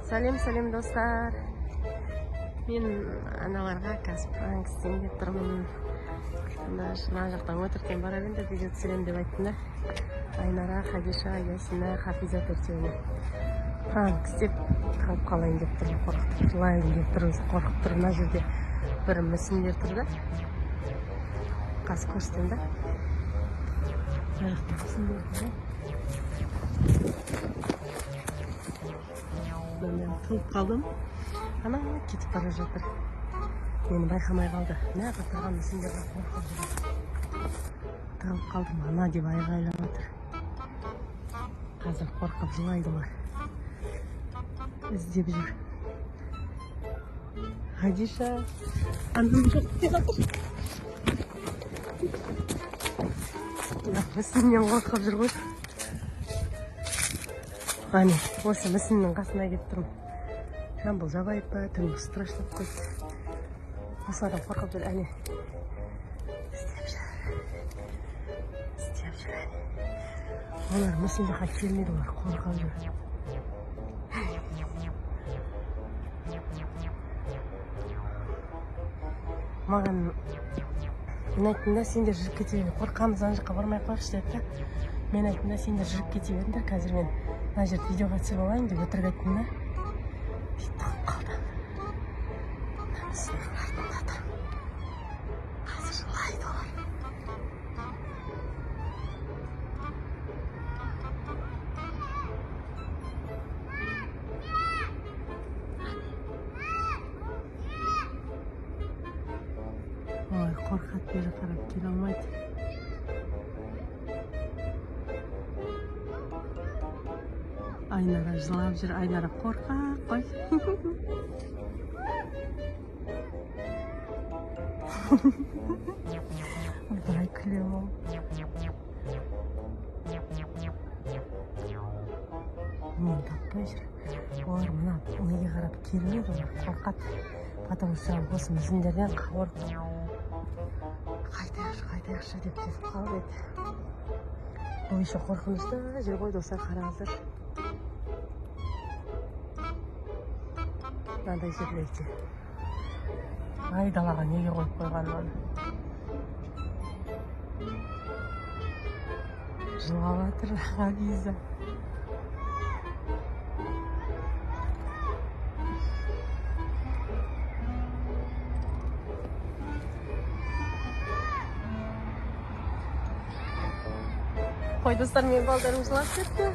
Сәлем достар. Мен аналарға қазір пранк істейін деп тұрмын. Мына жақтан өтіріктен бара беріңдер, видео түсірем деп айттым да. Айнара, Хадиша, Ясина, Хафиза төртеуіне пранк істеп қалып қалайын деп тұрмын. Қорқытып жылайын деп тұрмыз. Қорқып тұр. Мына жерде бір мүсіндер тұр да. Қазір көрсетем да. Мына жақта мүсіндер тұр да. Мен тұлып қалдым. Ана кетіп бара жатыр. Мені байқамай қалды. Неғып тұрған мүсіндерді қорқып жүрді. Тығылып қалдым. Ана деп айғайлап отыр. Қазір қорқып жылайды ма? Іздеп жүр. Хадиша, анам жоқ деп жатыр. Мүсіннен қорқып жүр ғой. Ане, осы мүсіннің қасына кетіп тұрмын. Жамбыл жабайып па, түнгі страшылып қойды. Осы адам қорқып жүр, әне. Істеп жүр, әне. Олар мүсін жаққа келмейді, олар қорқып жүр. Маған мен айттым да, сендер жүріп кете беріңдер. Қорқамыз, ана жаққа бармай қойықшы деді да. Мен айттым да, сендер жүріп кете беріңдер. Қазір мен мына жерде видеоға түсіріп алайын деп өтірік айттым да. Тығып қалды. Намысының артында тұр. Қазір жылайды олар. Ой, қорқады, бері қарап келе алмайды. Айнара жылап жүр. Айнара қорқақ қой. Бұлай күлем ол. Мен таппай жүр. Олар мұна неге қарап келмейді, олар қорқады. Потому что осы мүсіндерден қорқып. Қайтайықшы деп кетіп қалып еді. Бұл еще қорқынышты жүр ғой достар, қараңыздар. Мынандай жерлерде. Айдалаға неге қойып қойған оны? Жылап жатыр Хафиза. Қой достар, мен балдарым жылап кетті.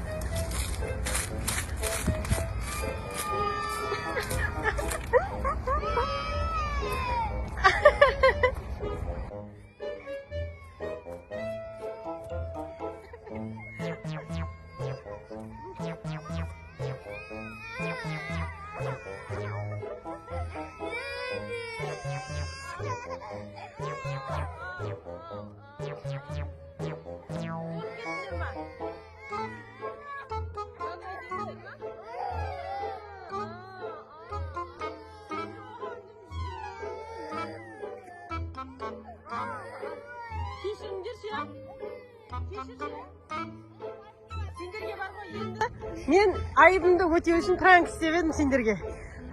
Мен айыбымды өтеу үшін пранк істеп едім сендерге.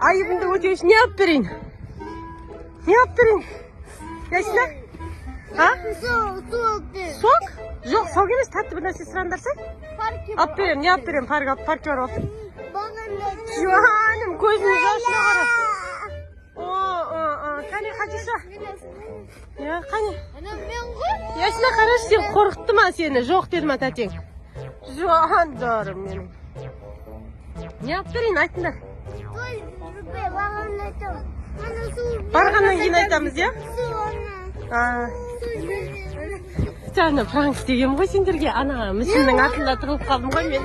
Айыбымды өтеу үшін не алып берейін? Не алып берейін? Ясина? Сок? Жоқ, сок емес, тәтті бір нәрсе сұрандарсың? Алып берем, не алып берем? Паркке барып алып. Жаным, көзінің жасына қара. Қане, Хадиша? Қане? Ясина, қарашы, сен қорқытты ма сені? Жоқ деді ма тәтең? Жандарым менің. Не алып берейін, айтыңдар? Барғаннан кейін айтамыз, я? Жаңа пранк істегем ғой сендерге. Ана мүсіннің артында тығылып қалдым ғой мен.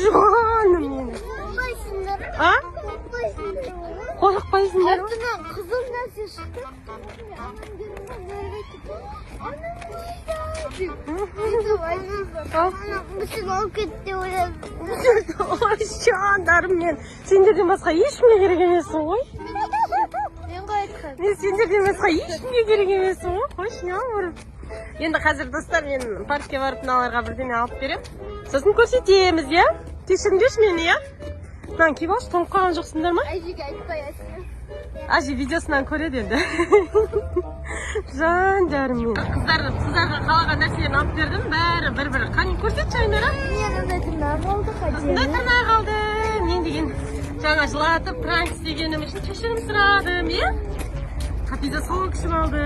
Жаным менің. Қорықпайсыңдар ма? Артынан қызыл нәрсе шықты. Мүсін алып кетті ойладым. Ой, жандарым мен. Сендерден басқа ешкімге керек емессің ғой. Мен ғой айтқан. Мен сендерден басқа ешкімге керек емессің ғой. Қойшы, не ауырып. Енді қазір достар, мен паркке барып мыналарға бірдеме алып берем. Сосын көрсетеміз, я? Кешіріңдерші мені, я? Артынан киіп алшы, тоңып қалған жоқсыңдар ма? Әжеге айтпаясың. Әже видеосынан көреді енді. Жандарым мен. Қыздарға қалаған нәрселерін алып бердім. Бәрі бір-бір. Қане көрсетші Айнара. Мен ондай тырнақ алды қажет. Ондай тырнақ алды. Мен деген жаңа жылатып, пранк істегенім үшін кешірім сұрадым, иә? Хапиза сол кішім алды.